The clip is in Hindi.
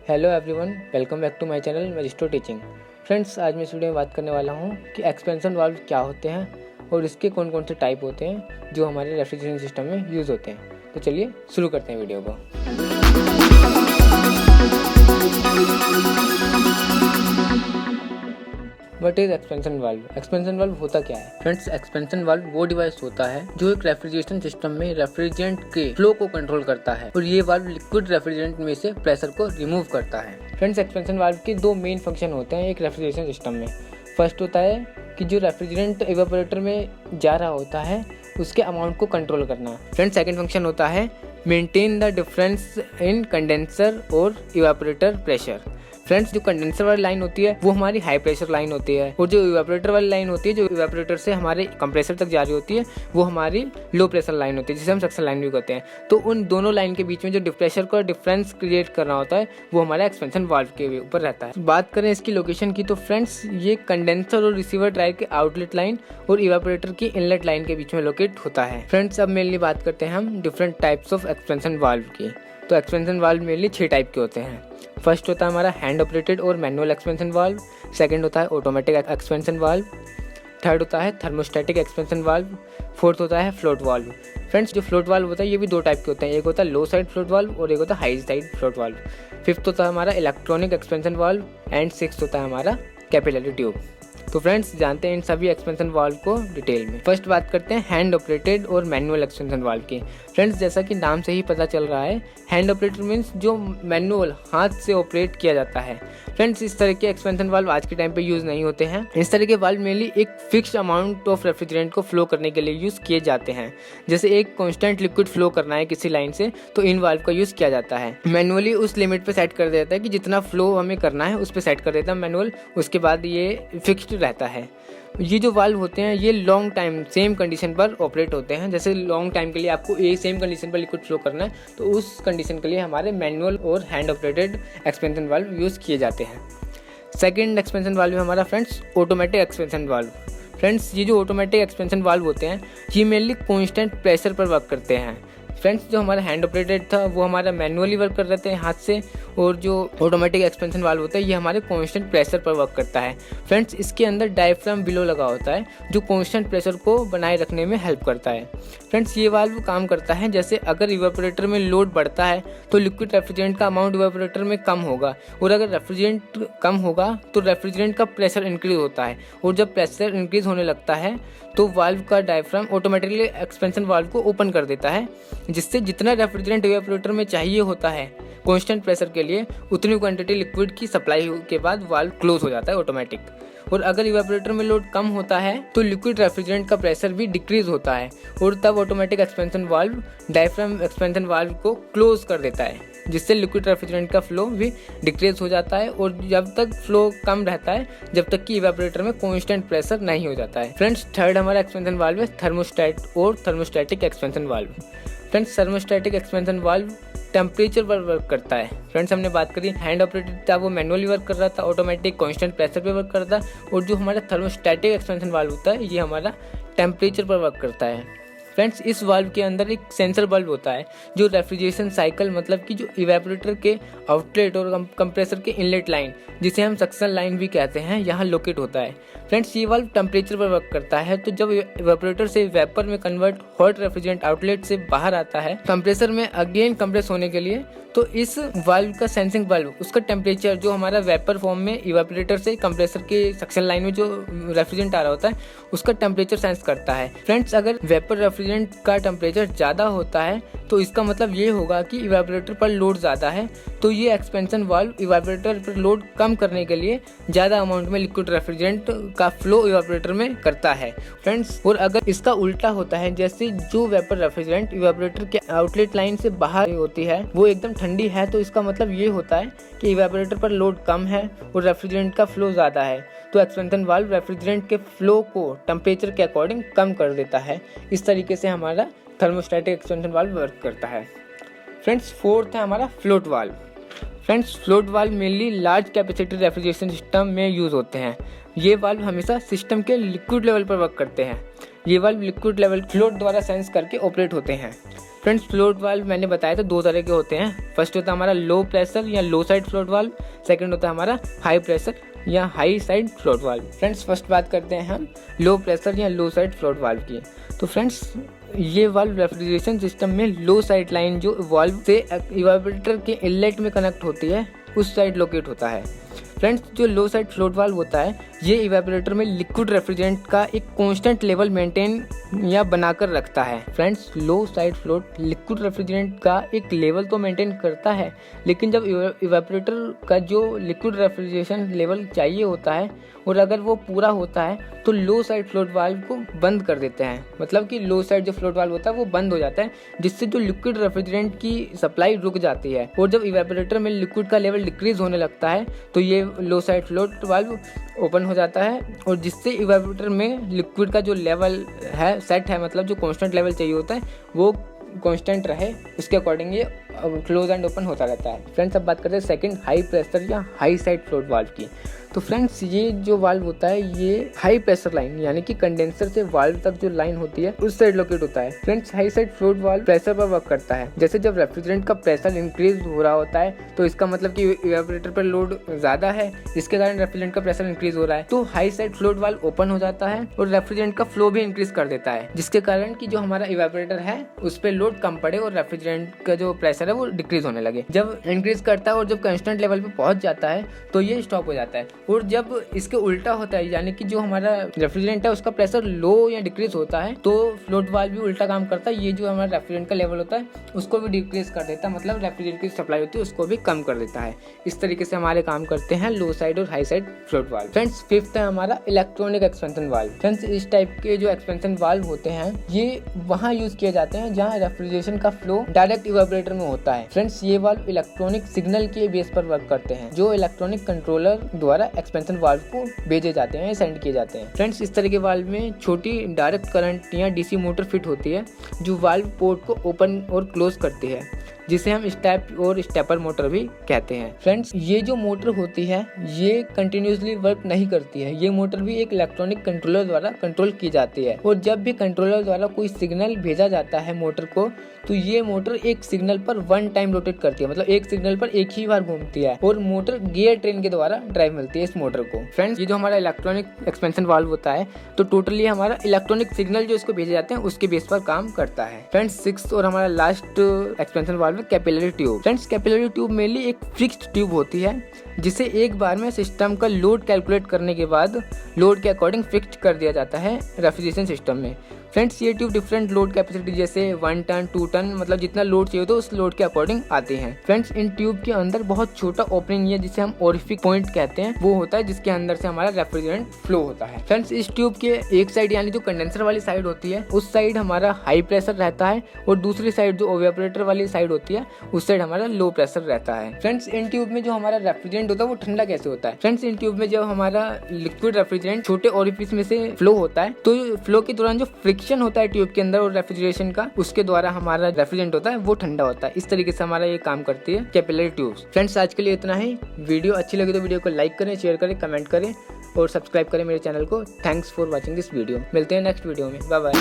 Hello everyone, welcome back to my channel maestro teaching. Friends, आज मैं इस वीडियो में बात करने वाला हूं कि एक्सपेंशन वाल्व क्या होते हैं और इसके कौन कौन से टाइप होते हैं जो हमारे रेफ्रिजरेशन सिस्टम में यूज़ होते हैं। तो चलिए शुरू करते हैं वीडियो को। What is expansion valve? Expansion valve होता क्या है? फ्रेंड्स, एक्सपेंशन वाल्व वो डिवाइस होता है जो एक रेफ्रिजरेशन सिस्टम में रेफ्रिजरेंट के फ्लो को कंट्रोल करता है और ये वाल्व लिक्विड रेफ्रिजरेंट में से प्रेशर को रिमूव करता है। फ्रेंड्स, एक्सपेंशन वाल्व के दो मेन फंक्शन होते हैं एक रेफ्रिजरेशन सिस्टम में। फर्स्ट होता है कि जो रेफ्रिजरेंट इवेपोरेटर में जा रहा होता है उसके अमाउंट को कंट्रोल करना। फ्रेंड्स, सेकंड फंक्शन होता है maintain the difference in condenser और इवेपोरेटर प्रेशर। फ्रेंड्स, जो कंडेंसर वाली लाइन होती है वो हमारी हाई प्रेशर लाइन होती है और जो इवेपोरेटर वाली लाइन होती है जो इवेपोरेटर से हमारे कंप्रेसर तक जा रही होती है वो हमारी लो प्रेशर लाइन होती है जिसे हम सक्शन लाइन भी कहते हैं। तो उन दोनों लाइन के बीच में जो प्रेशर का डिफरेंस क्रिएट करना होता है वो हमारा एक्सपेंशन वाल्व के ऊपर रहता है। बात करें इसकी लोकेशन की तो फ्रेंड्स, ये कंडेंसर और रिसीवर ड्राइव के आउटलेट लाइन और इवेपोरेटर की इनलेट लाइन के बीच में लोकेट होता है। फ्रेंड्स, अब मेनली बात करते हैं हम different types of expansion valve की। तो एक्सपेंशन वाल्व मेनली 6 टाइप के होते हैं। फर्स्ट होता है हमारा हैंड ऑपरेटेड और मैनुअल एक्सपेंशन वाल्व। सेकंड होता है ऑटोमेटिक एक्सपेंशन वाल्व। थर्ड होता है थर्मोस्टैटिक एक्सपेंशन वाल्व। फोर्थ होता है फ्लोट वाल्व। फ्रेंड्स, जो फ्लोट वाल्व होता है ये भी 2 टाइप के होते हैं, एक होता है लो साइड फ्लोट वाल्व और एक होता है high side float valve. Fifth होता है हमारा electronic expansion valve and sixth होता है हमारा कैपिलरी ट्यूब। तो फ्रेंड्स, जानते हैं इन सभी एक्सपेंशन वाल्व को डिटेल में। फर्स्ट बात करते हैं हैंड ऑपरेटेड और मैनुअल एक्सपेंशन वाल्व की। फ्रेंड्स, जैसा कि नाम से ही पता चल रहा है, हैंड ऑपरेटेड मीन्स जो मैनुअल हाथ से ऑपरेट किया जाता है। फ्रेंड्स, इस तरह के एक्सपेंशन वाल्व आज के टाइम पे यूज़ नहीं होते हैं। इस तरह के वाल्व मेनली एक फिक्स्ड अमाउंट ऑफ रेफ्रिजरेंट को फ्लो करने के लिए यूज़ किए जाते हैं। जैसे एक कॉन्स्टेंट लिक्विड फ्लो करना है किसी लाइन से तो इन वाल्व का यूज़ किया जाता है। मैनुअली उस लिमिट पे सेट कर देता है कि जितना फ्लो हमें करना है उस पर सेट कर देता है मैनुअल, उसके बाद ये फिक्स्ड रहता है। ये जो वाल्व होते हैं ये लॉन्ग टाइम सेम कंडीशन पर ऑपरेट होते हैं। जैसे लॉन्ग टाइम के लिए आपको एक सेम कंडीशन पर लिक्विड फ्लो करना है तो उस कंडीशन के लिए हमारे मैनुअल और hand operated expansion valve use किए जाते हैं। सेकेंड एक्सपेंशन वाल्व है हमारा friends automatic expansion valve. Friends, ये जो ऑटोमेटिक एक्सपेंशन वाल्व होते हैं ये मेनली कॉन्स्टेंट प्रेशर पर वर्क करते हैं। फ्रेंड्स, जो हमारा हैंड ऑपरेटेड था वो हमारा मैनुअली वर्क कर रहे थे हाथ से और जो ऑटोमेटिक एक्सपेंशन वाल्व होता है ये हमारे कांस्टेंट प्रेशर पर वर्क करता है। फ्रेंड्स, इसके अंदर डायफ्राम बिलो लगा होता है जो कांस्टेंट प्रेशर को बनाए रखने में हेल्प करता है। फ्रेंड्स, ये वाल्व काम करता है जैसे अगर इवेपोरेटर में लोड बढ़ता है तो लिक्विड रेफ्रिजरेंट का अमाउंट इवेपोरेटर में कम होगा और अगर रेफ्रिजरेंट कम होगा तो रेफ्रिजरेंट का प्रेशर इंक्रीज होता है और जब प्रेशर इंक्रीज होने लगता है तो वाल्व का डायफ्राम ऑटोमेटिकली एक्सपेंशन वाल्व को ओपन कर देता है जिससे जितना रेफ्रिजरेंट इवेपोरेटर में चाहिए होता है कांस्टेंट प्रेशर के लिए उतनी क्वांटिटी लिक्विड की सप्लाई के बाद वाल्व क्लोज हो जाता है ऑटोमेटिक। और अगर इवेपोरेटर में लोड कम होता है तो लिक्विड रेफ्रिजरेंट का प्रेशर भी डिक्रीज होता है और तब automatic expansion valve diaphragm expansion valve को क्लोज कर देता है जिससे लिक्विड रेफ्रिजरेंट का फ्लो भी डिक्रीज हो जाता है और जब तक फ्लो कम रहता है जब तक कि इवेपोरेटर में कांस्टेंट प्रेशर नहीं हो जाता है। फ्रेंड्स, थर्ड हमारा एक्सपेंशन वाल्व है थर्मोस्टेट और thermostatic expansion valve. Friends, thermostatic expansion valve temperature पर वर्क करता है। फ्रेंड्स, हमने बात करी हैंड ऑपरेटेड था वो मैनुअली वर्क कर रहा था, ऑटोमेटिक कांस्टेंट प्रेशर पे वर्क करता है और जो हमारा थर्मोस्टैटिक एक्सपेंशन वाल्व होता है ये हमारा टेम्परेचर पर वर्क करता है। फ्रेंड्स, इस वाल्व के अंदर एक सेंसर बल्ब होता है जो रेफ्रिजरेशन साइकिल मतलब कि जो इवेपोरेटर के आउटलेट और कंप्रेसर के इनलेट लाइन जिसे हम सक्शन लाइन भी कहते हैं यहाँ लोकेट होता है। फ्रेंड्स, ये वाल्व टेम्परेचर पर वर्क करता है तो जब इवेपोरेटर से वेपर में कन्वर्ट हॉट रेफ्रिजरेंट आउटलेट से बाहर आता है कंप्रेसर में अगेन कंप्रेस होने के लिए तो इस वाल्व का सेंसिंग बल्ब उसका टेम्परेचर जो हमारा वेपर फॉर्म में इवेपोरेटर से कंप्रेसर के सक्शन लाइन में जो रेफ्रिजरेंट आ रहा होता है उसका टेम्परेचर सेंस करता है। फ्रेंड्स, अगर वेपर रेफ्रिजरेंट का टेम्परेचर ज़्यादा होता है तो इसका मतलब ये होगा कि इवेपोरेटर पर लोड ज़्यादा है तो ये एक्सपेंशन वाल्व इवेपोरेटर पर लोड कम करने के लिए ज़्यादा अमाउंट में लिक्विड रेफ्रिजरेंट का फ्लो इवेपोरेटर में करता है। फ्रेंड्स, और अगर इसका उल्टा होता है जैसे जो वेपर रेफ्रिजरेंट इवेपोरेटर के आउटलेट लाइन से बाहर होती है वो एकदम ठंडी है तो इसका मतलब ये होता है कि इवेपोरेटर पर लोड कम है और रेफ्रिजरेंट का फ्लो ज़्यादा है तो एक्सपेंशन वाल्व रेफ्रिजरेंट के फ्लो को टेम्परेचर के अकॉर्डिंग कम कर देता है। इस तरीके से हमारा थर्मोस्टैटिक एक्सपेंशन वाल्व वर्क करता है। फ्रेंड्स, फोर्थ है हमारा float valve. Friends, float valve mainly large capacity refrigeration system में यूज़ होते हैं। ये वाल्व हमेशा सिस्टम के लिक्विड लेवल पर वर्क करते हैं। ये वाल्व लिक्विड लेवल फ्लोट द्वारा सेंस करके ऑपरेट होते हैं। फ्रेंड्स, फ्लोट वाल्व मैंने बताया था 2 तरह के होते हैं। फर्स्ट होता है हमारा लो प्रेशर या लो साइड फ्लोट वाल्व, सेकंड होता है हमारा हाई प्रेशर या high side float valve. Friends, first बात करते हैं हम लो प्रेशर या लो साइड फ्लोट वाल्व की। तो फ्रेंड्स, ये वाल्व रेफ्रिजरेशन सिस्टम में लो साइड लाइन जो वाल्व से इवेपोरेटर के इनलेट में कनेक्ट होती है उस साइड लोकेट होता है। फ्रेंड्स, जो लो साइड फ्लोट वाल्व होता है ये इवेपोरेटर में लिक्विड रेफ्रिजरेंट का एक कांस्टेंट लेवल मेंटेन या बनाकर रखता है। फ्रेंड्स, लो साइड फ्लोट लिक्विड रेफ्रिजरेंट का एक लेवल तो मेंटेन करता है, लेकिन जब इवेपोरेटर का जो लिक्विड रेफ्रिजरेशन लेवल चाहिए होता है और अगर वो पूरा होता है तो लो साइड फ्लोट वाल्व को बंद कर देते हैं। मतलब कि लो साइड जो फ्लोट वाल्व होता है वो बंद हो जाता है, जिससे जो लिक्विड रेफ्रिजरेंट की सप्लाई रुक जाती है और जब इवेपोरेटर में लिक्विड का लेवल डिक्रीज होने लगता है तो ये लो साइड फ्लोट वाल्व ओपन हो जाता है और जिससे इवेपोरेटर में लिक्विड का जो लेवल है सेट है, मतलब जो कांस्टेंट लेवल चाहिए होता है वो कांस्टेंट रहे, उसके अकॉर्डिंग ये क्लोज एंड ओपन होता रहता है। फ्रेंड्स, अब बात करते हैं सेकंड हाई प्रेशर या हाई साइड फ्लोट वाल्व की। तो फ्रेंड्स, ये जो वाल्व होता है ये हाई प्रेशर लाइन यानी कि कंडेंसर से वाल्व तक जो लाइन होती है उस साइड लोकेट होता है। Friends, high side float valve pressure पर वर्क करता है। जैसे जब रेफ्रिजरेंट का प्रेशर इंक्रीज हो रहा होता है तो इसका मतलब कि इवेपोरेटर पर लोड ज्यादा है, जिसके कारण रेफ्रिजरेंट का प्रेशर इंक्रीज हो रहा है, तो high side float valve open हो जाता है और रेफ्रिजरेंट का फ्लो भी इंक्रीज कर देता है, जिसके कारण कि जो हमारा इवेपोरेटर है उस पर लोड कम पड़े और रेफ्रिजरेंट का जो प्रेशर है वो डिक्रीज होने लगे। जब इंक्रीज करता है और जब कांस्टेंट लेवल पे पहुंच जाता है तो ये स्टॉप हो जाता है। और जब इसके उल्टा होता है यानी कि जो हमारा रेफ्रिजरेंट है उसका प्रेशर लो या डिक्रीज होता है तो फ्लोट वाल्व भी उल्टा काम करता है। ये जो हमारा रेफ्रिजरेंट का लेवल होता है उसको भी डिक्रीज कर देता है, मतलब रेफ्रिजरेंट की सप्लाई होती है उसको भी कम कर देता है। इस तरीके से हमारे काम करते हैं लो साइड और high side float valve. Friends, fifth है हमारा इलेक्ट्रॉनिक एक्सपेंशन वाल्व। फ्रेंड्स, इस टाइप के जो एक्सपेंशन वाल्व होते हैं ये वहाँ यूज किए जाते हैं जहाँ रेफ्रिजरेशन का फ्लो डायरेक्ट इवेपोरेटर में होता है। फ्रेंड्स, ये वाल्व इलेक्ट्रॉनिक सिग्नल के बेस पर वर्क करते हैं जो इलेक्ट्रॉनिक कंट्रोलर द्वारा एक्सपेंशन वाल्व को भेजे जाते हैं, सेंड किए जाते हैं। फ्रेंड्स, इस तरह के वाल्व में छोटी डायरेक्ट करंट या डीसी मोटर फिट होती है जो वाल्व पोर्ट को ओपन और क्लोज करती है, जिसे हम स्टेप और स्टेपर मोटर भी कहते हैं। फ्रेंड्स, ये जो मोटर होती है ये कंटिन्यूसली वर्क नहीं करती है, ये मोटर भी एक इलेक्ट्रॉनिक कंट्रोलर द्वारा कंट्रोल की जाती है और जब भी कंट्रोलर द्वारा कोई सिग्नल भेजा जाता है मोटर को तो ये मोटर एक सिग्नल पर 1 टाइम रोटेट करती है, मतलब एक सिग्नल पर एक ही बार घूमती है और मोटर गियर ट्रेन के द्वारा ड्राइव मिलती है इस मोटर को। फ्रेंड्स, ये जो हमारा इलेक्ट्रॉनिक एक्सपेंशन वाल्व होता है तो टोटली हमारा इलेक्ट्रॉनिक सिग्नल जो इसको भेजे जाते हैं उसके बेस पर काम करता है। फ्रेंड्स, सिक्स्थ और हमारा last expansion valve capillary tube. Friends, capillary tube mainly एक फिक्स्ड ट्यूब होती है जिसे एक बार में सिस्टम का लोड कैलकुलेट करने के बाद लोड के अकॉर्डिंग फिक्स कर दिया जाता है रेफ्रिजरेशन सिस्टम में। फ्रेंड्स, ये ट्यूब डिफरेंट लोड कैपेसिटी जैसे 1 टन 2 टन मतलब जितना लोड चाहिए तो उस लोड के अकॉर्डिंग आते हैं। फ्रेंड्स, इन ट्यूब के अंदर बहुत छोटा ओपनिंग है जिसे हम ओरिफिक पॉइंट कहते हैं, वो होता है जिसके अंदर से हमारा रेफ्रिजरेंट फ्लो होता है। फ्रेंड्स, इस ट्यूब के एक साइड यानी जो कंडेंसर वाली साइड होती है उस साइड हमारा हाई प्रेशर रहता है और दूसरी साइड जो इवेपोरेटर वाली साइड होती है उस साइड हमारा लो प्रेशर रहता है। फ्रेंड्स, इन ट्यूब में जो हमारा रेफ्रिजरेंट होता है वो ठंडा कैसे होता है? फ्रेंड्स, इन ट्यूब में जब हमारा लिक्विड रेफ्रिजरेंट छोटे ओरिफिस में से फ्लो होता है तो फ्लो के दौरान जो फ्रिक्शन होता है ट्यूब के अंदर और रेफ्रिजरेशन का उसके द्वारा हमारा रेफ्रिजरेंट होता है वो ठंडा होता है। इस तरीके से हमारा ये काम करती है कैपिलरी ट्यूब्स। फ्रेंड्स, आज के लिए इतना ही। वीडियो अच्छी लगी तो वीडियो को लाइक करें, शेयर करें, कमेंट करें और सब्सक्राइब करें मेरे चैनल को। Thanks for watching this video. मिलते हैं नेक्स्ट वीडियो में। Bye bye.